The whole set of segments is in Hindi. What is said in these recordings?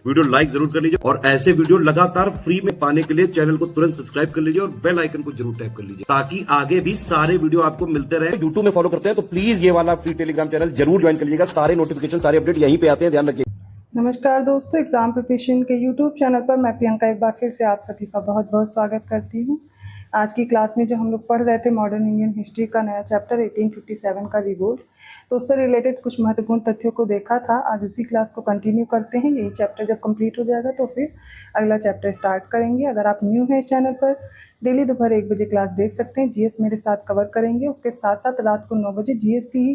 वीडियो लाइक जरूर कर लीजिए और ऐसे वीडियो लगातार फ्री में पाने के लिए चैनल को तुरंत सब्सक्राइब कर लीजिए और बेल आइकन को जरूर टैप कर लीजिए ताकि आगे भी सारे वीडियो आपको मिलते रहे। यूट्यूब में फॉलो करते हैं तो प्लीज ये वाला फ्री टेलीग्राम चैनल जरूर ज्वाइन कर लीजिएगा। सारे नोटिफिकेशन सारे अपडेट यहीं पे आते हैं, ध्यान रखिए। नमस्कार दोस्तों, एग्जाम प्रिपरेशन के यूट्यूब चैनल पर मैं प्रियंका एक बार फिर से आप सभी का बहुत बहुत स्वागत करती हूँ। आज की क्लास में जो हम लोग पढ़ रहे थे मॉडर्न इंडियन हिस्ट्री का नया चैप्टर 1857 का रिवोल्ट, तो उससे रिलेटेड कुछ महत्वपूर्ण तथ्यों को देखा था। आज उसी क्लास को कंटिन्यू करते हैं। यही चैप्टर जब कंप्लीट हो जाएगा तो फिर अगला चैप्टर स्टार्ट करेंगे। अगर आप न्यू हैं इस चैनल पर, डेली दोपहर 1 बजे क्लास देख सकते हैं। जीएस मेरे साथ कवर करेंगे, उसके साथ साथ रात को 9 बजे जीएस की ही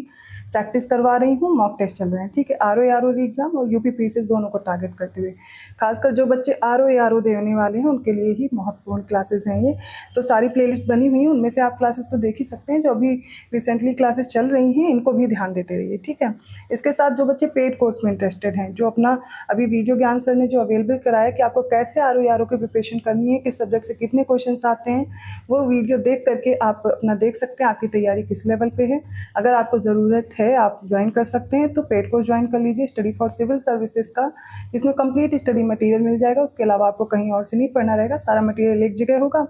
प्रैक्टिस करवा रही हूँ। मॉक टेस्ट चल रहे हैं, ठीक है। आरओ एग्जाम और यूपी पीसीएस दोनों को टारगेट करते हुए, खासकर जो बच्चे आरओ देने वाले हैं उनके लिए ही महत्वपूर्ण क्लासेस हैं ये। तो सारी प्लेलिस्ट बनी हुई है, उनमें से आप क्लासेस तो देख ही सकते हैं। जो अभी रिसेंटली क्लासेस चल रही हैं इनको भी ध्यान देते रहिए, ठीक है। इसके साथ जो बच्चे पेड कोर्स में इंटरेस्टेड हैं, जो अपना अभी वीडियो ज्ञान सर ने जो अवेलेबल कराया कि आपको कैसे आरओ की प्रिपरेशन करनी है, किस सब्जेक्ट से कितने क्वेश्चन आते हैं, वो वीडियो देख करके आप अपना देख सकते हैं आपकी तैयारी किस लेवल पे है। अगर आपको ज़रूरत है आप ज्वाइन कर सकते हैं, तो पेड कोर्स ज्वाइन कर लीजिए स्टडी फॉर सिविल सर्विसेज का, जिसमें कंप्लीट स्टडी मटेरियल मिल जाएगा। उसके अलावा आपको कहीं और से नहीं पढ़ना रहेगा, सारा मटेरियल एक जगह होगा।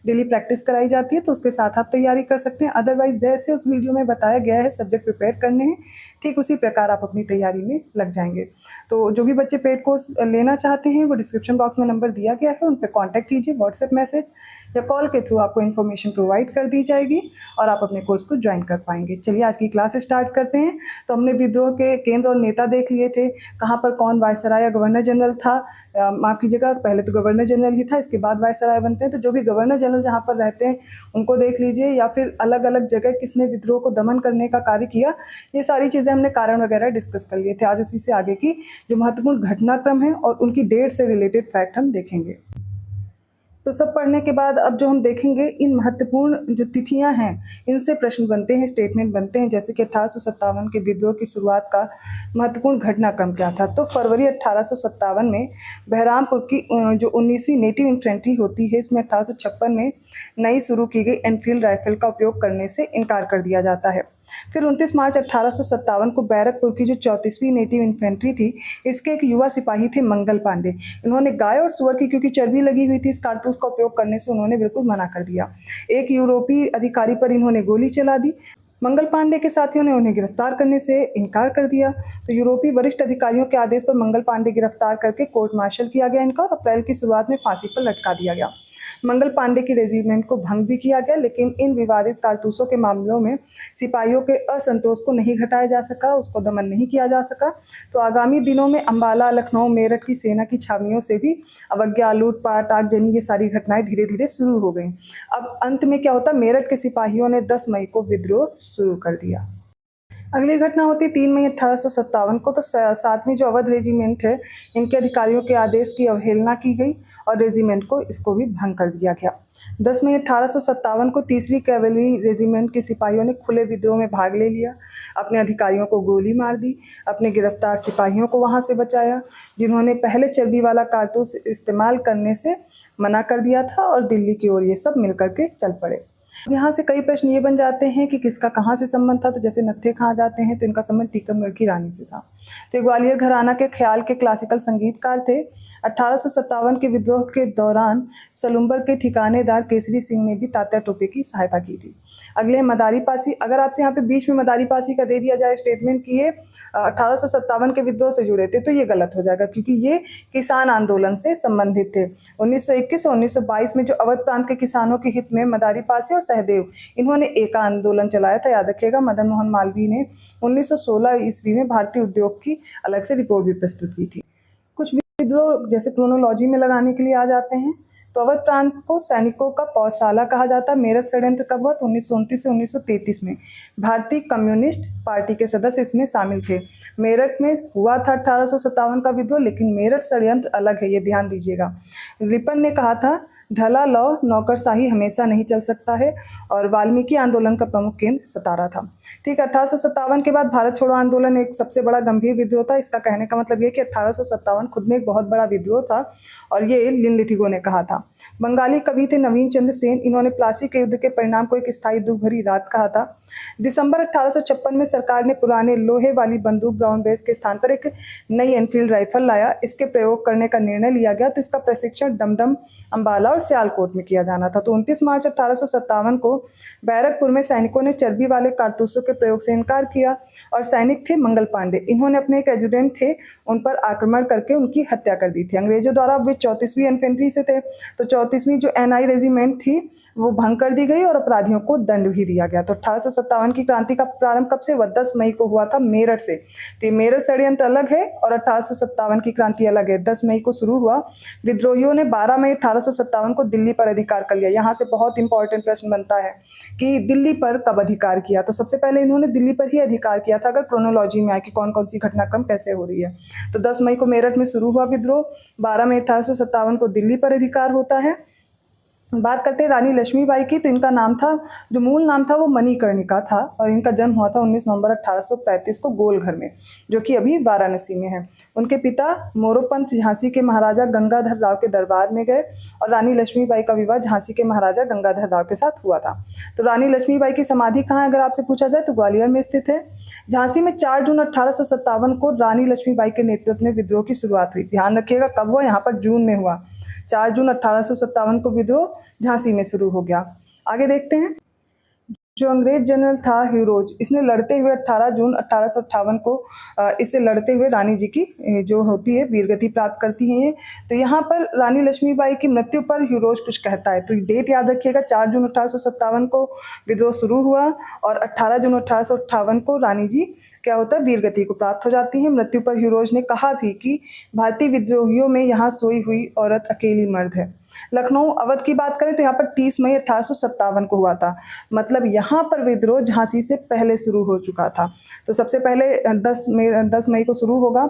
डेली प्रैक्टिस कराई जाती है, तो उसके साथ आप तैयारी कर सकते हैं। अदरवाइज जैसे उस वीडियो में बताया गया है सब्जेक्ट प्रिपेयर करने हैं, ठीक उसी प्रकार आप अपनी तैयारी में लग जाएंगे। तो जो भी बच्चे पेड कोर्स लेना चाहते हैं वो डिस्क्रिप्शन बॉक्स में नंबर दिया गया है, उन पर कॉन्टैक्ट कीजिए। व्हाट्सएप मैसेज या कॉल के थ्रू आपको इन्फॉर्मेशन प्रोवाइड कर दी जाएगी और आप अपने कोर्स को ज्वाइन कर पाएंगे। चलिए आज की क्लास स्टार्ट करते हैं। तो हमने विद्रोह के केंद्र और नेता देख लिए थे, कहाँ पर कौन वायसराय या गवर्नर जनरल था। माफ़ कीजिएगा, पहले तो गवर्नर जनरल ही था, इसके बाद वायसराय बनते हैं। तो जो भी गवर्नर जनरल जहाँ पर रहते हैं उनको देख लीजिए, या फिर अलग अलग जगह किसने विद्रोह को दमन करने का कार्य किया, ये सारी चीज़ें हमने कारण वगैरह डिस्कस कर लिए थे। आज उसी से आगे की जो महत्वपूर्ण घटनाक्रम है और उनकी डेट से रिलेटेड फैक्ट हम देखेंगे। तो सब पढ़ने के बाद अब जो हम देखेंगे इन महत्वपूर्ण जो तिथियां हैं इनसे प्रश्न बनते हैं, स्टेटमेंट बनते हैं। जैसे कि 1857 के विद्रोह की शुरुआत का महत्वपूर्ण घटनाक्रम क्या था। तो फरवरी 1857 में बहरामपुर की जो 19वीं नेटिव इन्फेंट्री होती है, इसमें 1856 में नई शुरू की गई एनफील्ड राइफल का उपयोग करने से इनकार कर दिया जाता है। फिर 29 मार्च 1857 को बैरकपुर की जो 34वीं नेटिव इन्फेंट्री थी, इसके एक युवा सिपाही थे मंगल पांडे। इन्होंने गाय और सुअर की क्योंकि चर्बी लगी हुई थी, इस कारतूस का उपयोग करने से उन्होंने बिल्कुल मना कर दिया। एक यूरोपीय अधिकारी पर इन्होंने गोली चला दी। मंगल पांडे के साथियों ने उन्हें गिरफ्तार करने से इनकार कर दिया। तो यूरोपीय वरिष्ठ अधिकारियों के आदेश पर मंगल पांडे गिरफ्तार करके कोर्ट मार्शल किया गया इनका, और अप्रैल की शुरुआत में फांसी पर लटका दिया गया। मंगल पांडे की रेजिमेंट को भंग भी किया गया, लेकिन इन विवादित कारतूसों के मामलों में सिपाहियों के असंतोष को नहीं घटाया जा सका, उसको दमन नहीं किया जा सका। तो आगामी दिनों में अंबाला, लखनऊ, मेरठ की सेना की छावनियों से भी अवज्ञा, लूटपाट, आगजनी, ये सारी घटनाएं धीरे धीरे शुरू हो गई। अब अंत में क्या होता, मेरठ के सिपाहियों ने 10 मई को विद्रोह शुरू कर दिया। अगली घटना होती 3 मई 1857 को। तो 7वीं जो अवध रेजिमेंट है, इनके अधिकारियों के आदेश की अवहेलना की गई और रेजिमेंट को इसको भी भंग कर दिया गया। 10 मई 1857 को 3वीं कैवेलरी रेजिमेंट के सिपाहियों ने खुले विद्रोह में भाग ले लिया, अपने अधिकारियों को गोली मार दी, अपने गिरफ्तार सिपाहियों को वहां से बचाया जिन्होंने पहले चर्बी वाला कारतूस इस्तेमाल करने से मना कर दिया था, और दिल्ली की ओर ये सब मिलकर के चल पड़े। यहाँ से कई प्रश्न ये बन जाते हैं कि किसका कहाँ से संबंध था। तो जैसे नत्थे खां जाते हैं तो इनका संबंध टीकमगढ़ की रानी से था। तो ग्वालियर घराना के ख्याल के क्लासिकल संगीतकार थे। 1857 के विद्रोह के दौरान सलुम्बर के ठिकानेदार केसरी सिंह ने भी तात्या टोपे की सहायता की थी। अगले मदारी पासी, अगर आपसे यहाँ पे बीच में मदारी पासी का दे दिया जाए स्टेटमेंट कि ये 1857 के विद्रोह से जुड़े थे, तो ये गलत हो जाएगा, क्योंकि ये किसान आंदोलन से संबंधित थे। 1921 और 1922 में जो अवध प्रांत के किसानों के हित में मदारी पासी और सहदेव, इन्होंने एक आंदोलन चलाया था। याद रखिएगा, मदन मोहन मालवीय ने 1916 ईस्वी में भारतीय उद्योग की अलग से रिपोर्ट भी प्रस्तुत की थी। कुछ विद्रोह जैसे क्रोनोलॉजी में लगाने के लिए आ जाते हैं। तो अवध प्रांत को सैनिकों का पौधशाला कहा जाता है। मेरठ षड्यंत्र कब हुआ, तो 1929 से 1933 में भारतीय कम्युनिस्ट पार्टी के सदस्य इसमें शामिल थे। मेरठ में हुआ था 1857 का विद्रोह, लेकिन मेरठ षड्यंत्र अलग है, ये ध्यान दीजिएगा। रिपन ने कहा था ढला लौ नौकरशाही हमेशा नहीं चल सकता है, और वाल्मीकि आंदोलन का प्रमुख केंद्र सतारा था। ठीक है, 1857 के बाद भारत छोड़ो आंदोलन एक सबसे बड़ा गंभीर विद्रोह था। इसका कहने का मतलब ये कि 1857 खुद में एक बहुत बड़ा विद्रोह था, और ये लिनलिथिगो ने कहा था। बंगाली कवि थे नवीन चंद्र सेन, इन्होंने प्लासी के युद्ध के परिणाम को एक स्थायी दुख भरी रात कहा था। दिसंबर 1856 में सरकार ने पुराने लोहे वाली बंदूक ब्राउन बेस के स्थान पर एक नई एनफील्ड राइफल लाया। इसके प्रयोग करने का निर्णय लिया गया, तो इसका प्रशिक्षण डमडम, अंबाला और सियालकोट में किया जाना था। तो 29 मार्च 1857 को बैरकपुर में सैनिकों ने चर्बी वाले कारतूसों के प्रयोग से इनकार किया, और सैनिक थे मंगल पांडे, इन्होंने अपने एक एजुडेंट थे उन पर आक्रमण करके उनकी हत्या कर दी थी। अंग्रेजों द्वारा वे 34वीं इन्फेंट्री से थे, तो 34वीं जो एनआई रेजिमेंट थी वो भंग कर दी गई और अपराधियों को दंड भी दिया गया। तो 1857 की क्रांति का प्रारंभ कब से हुआ? 10 मई को हुआ था मेरठ से। तो ये मेरठ षड्यंत्र अलग है और 1857 की क्रांति अलग है। 10 मई को शुरू हुआ। विद्रोहियों ने 12 मई 1857 को दिल्ली पर अधिकार कर लिया। यहाँ से बहुत इंपॉर्टेंट प्रश्न बनता है कि दिल्ली पर कब अधिकार किया। तो सबसे पहले इन्होंने दिल्ली पर ही अधिकार किया था, अगर क्रोनोलॉजी में आए कि कौन कौन सी घटनाक्रम कैसे हो रही है। तो 10 मई को मेरठ में शुरू हुआ विद्रोह, 12 मई 1857 को दिल्ली पर अधिकार होता है। बात करते हैं रानी लक्ष्मीबाई की, तो इनका नाम था, जो मूल नाम था वो मणिकर्णिका था, और इनका जन्म हुआ था 19 नवंबर 1835 को गोलघर में, जो कि अभी वाराणसी में है। उनके पिता मोरोपंत झांसी के महाराजा गंगाधर राव के दरबार में गए, और रानी लक्ष्मीबाई का विवाह झांसी के महाराजा गंगाधर राव के साथ हुआ था। तो रानी लक्ष्मीबाई की समाधि कहाँ है अगर आपसे पूछा जाए तो ग्वालियर में स्थित है। झांसी में 4 जून 1857 को रानी लक्ष्मीबाई के नेतृत्व में विद्रोह की शुरुआत हुई। ध्यान रखिएगा कब हुआ, यहाँ पर जून में हुआ। 4 जून 1857 को विद्रोह झांसी में शुरू हो गया। आगे देखते हैं, जो अंग्रेज जनरल था ह्यूरोज, इसने लड़ते हुए 18 जून 1858 को इससे लड़ते हुए रानी जी की जो होती है वीरगति प्राप्त करती हैं ये। तो यहाँ पर रानी लक्ष्मीबाई की मृत्यु पर ह्यूरोज कुछ कहता है, तो डेट याद रखिएगा। 4 जून 1857 को विद्रोह शुरू हुआ, और 18 जून 1858 को रानी जी क्या होता है, वीरगति को प्राप्त हो जाती है। मृत्यु पर ह्यूरोज ने कहा भी कि भारतीय विद्रोहियों में यहाँ सोई हुई औरत अकेली मर्द है। लखनऊ अवध की बात करें तो यहाँ पर 30 मई 1857 को हुआ था, मतलब यहाँ पर विद्रोह झांसी से पहले शुरू हो चुका था। तो सबसे पहले 10 मई को शुरू होगा,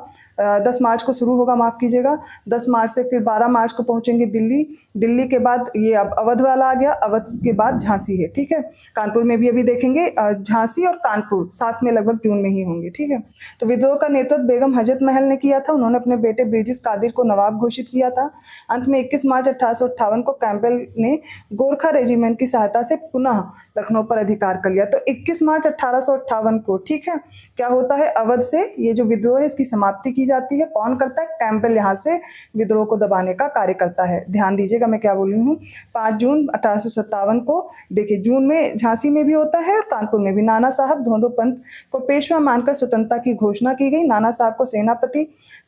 10 मार्च को शुरू होगा, माफ़ कीजिएगा, 10 मार्च से फिर 12 मार्च को पहुँचेंगे दिल्ली। दिल्ली के बाद ये अब अवध वाला आ गया, अवध के बाद झांसी है। ठीक है, कानपुर में भी अभी देखेंगे, झांसी और कानपुर साथ में लगभग जून में ही होंगे। ठीक है, तो विद्रोह का नेतृत्व बेगम हजरत महल ने किया था। उन्होंने अपने बेटे ब्रिटिश कादिर को नवाब घोषित किया था। अंत में 21 मार्च 1858 को कैंपबेल ने गोरखा रेजिमेंट की सहायता से पुनः लखनऊ पर अधिकार कर लिया। तो 21 मार्च 1858 को, ठीक है, क्या होता है, अवध से ये जो विद्रोह है इसकी समाप्ति की जाती है। कौन करता है? कैंपबेल यहाँ से विद्रोह को दबाने का कार्य करता है। ध्यान दीजिएगा मैं क्या बोल रही हूँ। 5 जून 1857 को देखिए, जून में झांसी में भी होता है और कानपुर में भी। नाना साहब धोंदो पंत को पेशवा मानकर स्वतंत्रता की घोषणा की गई। नाना साहब को सेनापति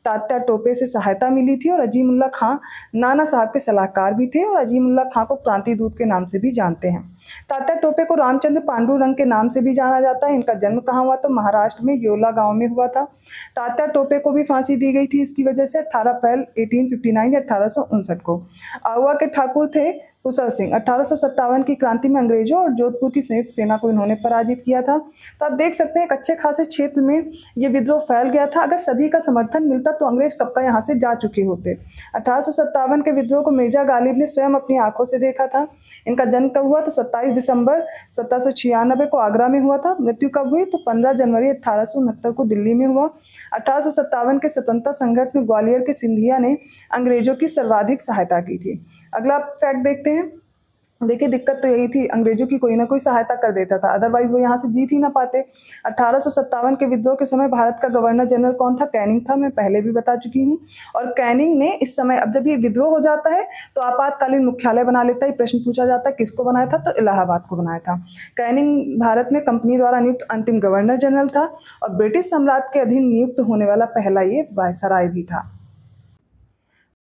तात्या टोपे से सहायता मिली थी, और अजीमुल्ला खां नाना साहब के सलाहकार भी थे, और अजीमुल्ला खां को क्रांति दूत के नाम से भी जानते हैं। तात्या टोपे को रामचंद्र पांडुरंग के नाम से भी जाना जाता है। इनका जन्म कहाँ हुआ? तो महाराष्ट्र में योला गांव में हुआ था। तात्या टोपे को भी फांसी दी गई थी इसकी वजह से 18 अप्रैल 1859 या 1859 को। आहुआ के ठाकुर थे कुशल सिंह। 1857 की क्रांति में अंग्रेजों और जोधपुर की संयुक्त सेना को इन्होंने पराजित किया था। तो आप देख सकते हैं एक अच्छे खासे क्षेत्र में ये विद्रोह फैल गया था। अगर सभी का समर्थन मिलता तो अंग्रेज कब का यहाँ से जा चुके होते। 1857 के विद्रोह को मिर्जा गालिब ने स्वयं अपनी आंखों से देखा था। इनका जन्म कब हुआ? तो 27 दिसंबर 1796 को आगरा में हुआ था। मृत्यु कब हुई? तो 15 जनवरी 1869 को दिल्ली में हुआ। 1857 के स्वतंत्रता संघर्ष में ग्वालियर के सिंधिया ने अंग्रेजों की सर्वाधिक सहायता की थी। अगला फैक्ट देखते हैं। देखिए, दिक्कत तो यही थी, अंग्रेजों की कोई ना कोई सहायता कर देता था, अदरवाइज वो यहाँ से जीत ही ना पाते। 1857 के विद्रोह के समय भारत का गवर्नर जनरल कौन था? कैनिंग था, मैं पहले भी बता चुकी हूँ। और कैनिंग ने इस समय, अब जब ये विद्रोह हो जाता है तो आपातकालीन मुख्यालय बना लेता है। प्रश्न पूछा जाता है किसको बनाया था? तो इलाहाबाद को बनाया था। कैनिंग भारत में कंपनी द्वारा नियुक्त अंतिम गवर्नर जनरल था, और ब्रिटिश सम्राट के अधीन नियुक्त होने वाला पहला ये वायसराय भी था।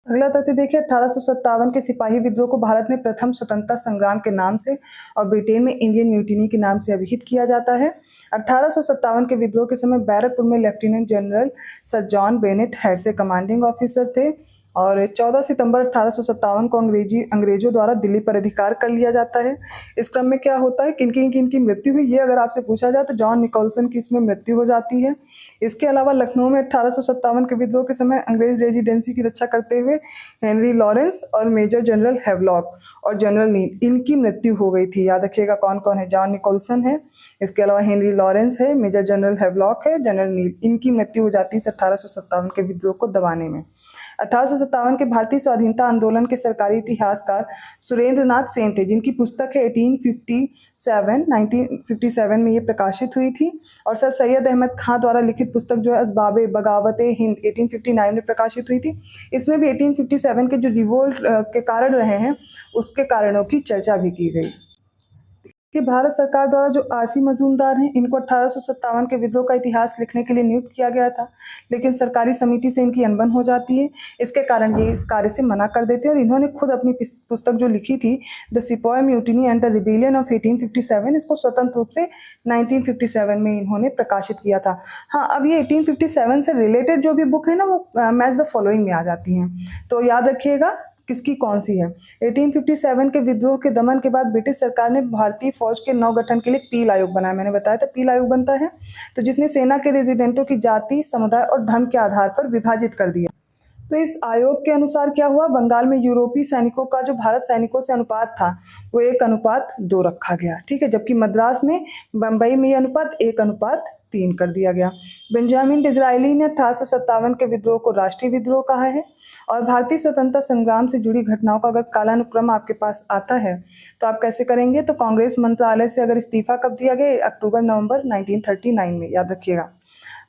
अगला तथ्य देखिए, 1857 के सिपाही विद्रोह को भारत में प्रथम स्वतंत्रता संग्राम के नाम से और ब्रिटेन में इंडियन म्यूटिनी के नाम से अभिहित किया जाता है। 1857 के विद्रोह के समय बैरकपुर में lieutenant general sir John Bennett head से कमांडिंग ऑफिसर थे। और 14 सितंबर 1857 को अंग्रेजों द्वारा दिल्ली पर अधिकार कर लिया जाता है। इस क्रम में क्या होता है, किन की मृत्यु हुई, ये अगर आपसे पूछा जाए तो जॉन निकोलसन की इसमें मृत्यु हो जाती है। इसके अलावा लखनऊ में 1857 के विद्रोह के समय अंग्रेज रेजिडेंसी की रक्षा करते हुए हेनरी लॉरेंस और मेजर जनरल हैवलॉक और जनरल नील, इनकी मृत्यु हो गई थी। याद रखिएगा कौन कौन है, जॉन निकोलसन है, इसके अलावा हेनरी लॉरेंस है, मेजर जनरल हैवलॉक है, जनरल नील, इनकी मृत्यु हो जाती है 1857 के विद्रोह को दबाने में। 1857 के भारतीय स्वाधीनता आंदोलन के सरकारी इतिहासकार सुरेंद्र नाथ सेन थे, जिनकी पुस्तक है 1957 में ये प्रकाशित हुई थी। और सर सैयद अहमद खां द्वारा लिखित पुस्तक जो है असबाबे बगावत हिंद 1859 में प्रकाशित हुई थी। इसमें भी 1857 के जो रिवोल्ट के कारण रहे हैं उसके कारणों की चर्चा भी की गई। कि भारत सरकार द्वारा जो आरसी मजूमदार हैं, इनको 1857 के विद्रोह का इतिहास लिखने के लिए नियुक्त किया गया था, लेकिन सरकारी समिति से इनकी अनबन हो जाती है। इसके कारण ये इस कार्य से मना कर देते हैं और इन्होंने खुद अपनी पुस्तक जो लिखी थी the sepoy mutiny and the rebellion of 1857, इसको स्वतंत्र रूप से 1957 में इन्होंने प्रकाशित किया था। हाँ, अब ये 1857 से रिलेटेड जो भी बुक है ना, वो मैच द फॉलोइंग में आ जाती हैं, तो याद रखिएगा किसकी कौन सी है। 1857 के विद्रोह के दमन के बाद ब्रिटिश सरकार ने भारतीय फौज के नवगठन के लिए पील आयोग बनाया। मैंने बताया था पील आयोग बनता है, तो जिसने सेना के रेजिडेंटों की जाति, समुदाय और धर्म के आधार पर विभाजित कर दिया। तो इस आयोग के अनुसार क्या हुआ, बंगाल में यूरोपीय सैनिकों का जो भारत सैनिकों से अनुपात था वो 1:2 रखा गया, ठीक है, जबकि मद्रास में, बंबई में ये अनुपात 1:3 कर दिया गया। बेंजामिन डिज़रायली ने 1857 के विद्रोह को राष्ट्रीय विद्रोह कहा है। और भारतीय स्वतंत्रता संग्राम से जुड़ी घटनाओं का अगर कालानुक्रम आपके पास आता है तो आप कैसे करेंगे, तो कांग्रेस मंत्रालय से अगर इस्तीफा कब दिया गया, अक्टूबर-नवंबर 1939 में, याद रखिएगा।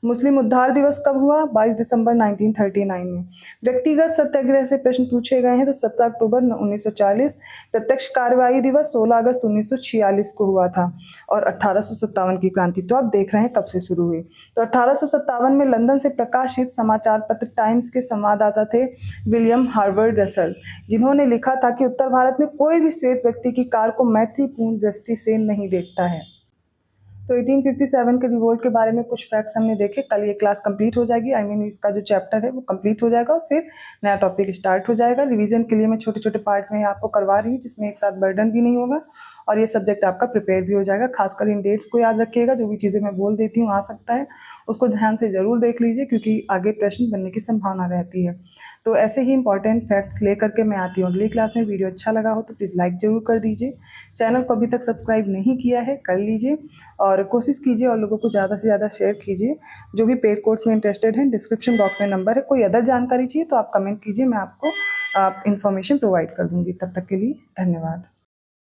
मुस्लिम उद्धार दिवस कब हुआ, 22 दिसंबर 1939 में। व्यक्तिगत सत्याग्रह से प्रश्न पूछे गए हैं तो 17 अक्टूबर 1940। प्रत्यक्ष कार्रवाई दिवस 16 अगस्त 1946 को हुआ था। और 1857 की क्रांति तो आप देख रहे हैं कब से शुरू हुई। तो 1857 में लंदन से प्रकाशित समाचार पत्र टाइम्स के संवाददाता थे विलियम हार्वर्ड रसल, जिन्होंने लिखा था कि उत्तर भारत में कोई भी श्वेत व्यक्ति की कार को मैत्रीपूर्ण दृष्टि से नहीं देखता है। तो 1857 के रिवोल्ट के बारे में कुछ फैक्ट्स हमने देखे। कल ये क्लास कंप्लीट हो जाएगी, इसका जो चैप्टर है वो कंप्लीट हो जाएगा और फिर नया टॉपिक स्टार्ट हो जाएगा। रिवीजन के लिए मैं छोटे छोटे पार्ट में आपको करवा रही हूँ, जिसमें एक साथ बर्डन भी नहीं होगा और ये सब्जेक्ट आपका प्रिपेयर भी हो जाएगा। खासकर इन डेट्स को याद रखिएगा, जो भी चीज़ें मैं बोल देती हूँ आ सकता है उसको ध्यान से ज़रूर देख लीजिए, क्योंकि आगे प्रश्न बनने की संभावना रहती है। तो ऐसे ही इंपॉर्टेंट फैक्ट्स लेकर के मैं आती हूँ अगली क्लास में। वीडियो अच्छा लगा हो तो प्लीज़ लाइक ज़रूर कर दीजिए। चैनल को अभी तक सब्सक्राइब नहीं किया है कर लीजिए और कोशिश कीजिए और लोगों को ज़्यादा से ज़्यादा शेयर कीजिए। जो भी पेड कोर्स में इंटरेस्टेड हैं, डिस्क्रिप्शन बॉक्स में नंबर है, कोई अदर जानकारी चाहिए तो आप कमेंट कीजिए, मैं आपको इन्फॉर्मेशन प्रोवाइड कर दूँगी। तब तक के लिए धन्यवाद।